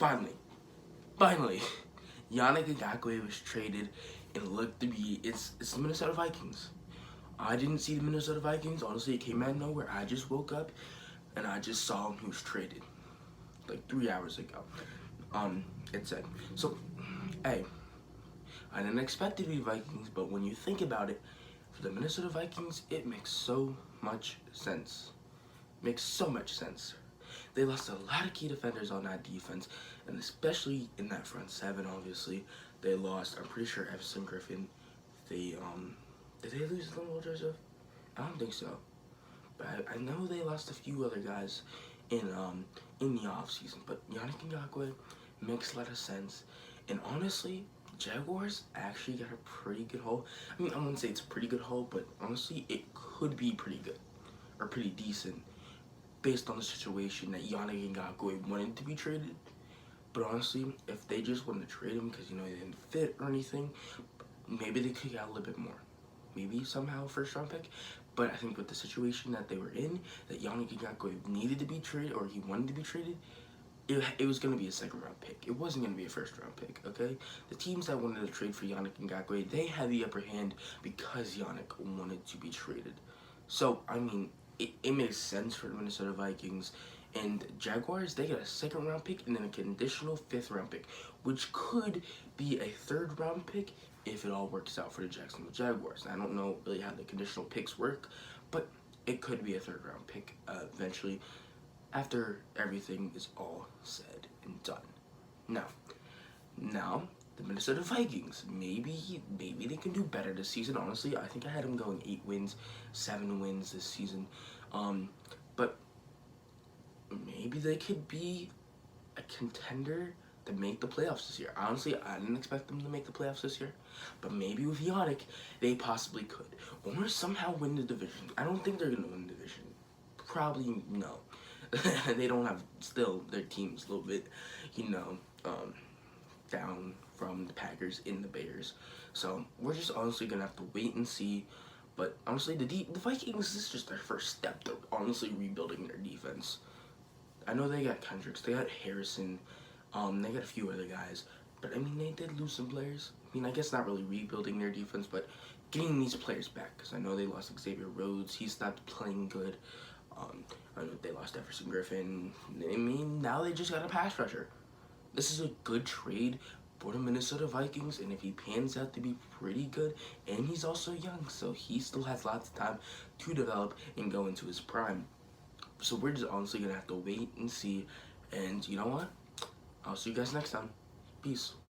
Finally, Yannick Ngakoue was traded, and it looked to be it's the Minnesota Vikings. I didn't see the Minnesota Vikings. Honestly, it came out of nowhere. I just woke up and I just saw him. He was traded like 3 hours ago. It said so. Hey, I didn't expect it to be Vikings, but when you think about it, for the Minnesota Vikings, it makes so much sense. Makes so much sense. They lost a lot of key defenders on that defense, and especially in that front seven. Obviously, they lost. I'm pretty sure Everson Griffin. They did they lose Limo Joseph? I don't think so, but I know they lost a few other guys in the offseason. But Yannick Ngakoue makes a lot of sense, and honestly, Jaguars actually got a pretty good haul. I mean, I wouldn't say it's a pretty good haul, but honestly, it could be pretty good or pretty decent based on the situation that Yannick Ngakoue wanted to be traded. But honestly, if they just wanted to trade him because, he didn't fit or anything, maybe they could get a little bit more. Maybe somehow a first-round pick. But I think with the situation that they were in, that Yannick Ngakoue needed to be traded, or he wanted to be traded, it was going to be a second-round pick. It wasn't going to be a first-round pick, okay? The teams that wanted to trade for Yannick Ngakoue, they had the upper hand because Yannick wanted to be traded. So, I mean, it makes sense for the Minnesota Vikings. And Jaguars, they get a second-round pick and then a conditional fifth-round pick, which could be a third-round pick if it all works out for the Jacksonville Jaguars. I don't know really how the conditional picks work, but it could be a third-round pick eventually after everything is all said and done. Now, the Minnesota Vikings, maybe they can do better this season. Honestly, I think I had them going 8 wins, 7 wins this season. But maybe they could be a contender to make the playoffs this year. Honestly, I didn't expect them to make the playoffs this year, but maybe with Yannick, they possibly could. Or somehow win the division. I don't think they're going to win the division. Probably no. They don't have, still, their team's a little bit, down from the Packers in the Bears. So we're just honestly going to have to wait and see. But honestly, the Vikings, this is just their first step to honestly rebuilding their defense. I know they got Kendricks, they got Harrison, they got a few other guys, but I mean, they did lose some players. I mean, I guess not really rebuilding their defense, but getting these players back, because I know they lost Xavier Rhodes, he stopped playing good. I know they lost Everson Griffin. I mean, now they just got a pass rusher. This is a good trade for the Minnesota Vikings, and if he pans out to be pretty good, and he's also young, so he still has lots of time to develop and go into his prime. So we're just honestly going to have to wait and see, and you know what? I'll see you guys next time. Peace.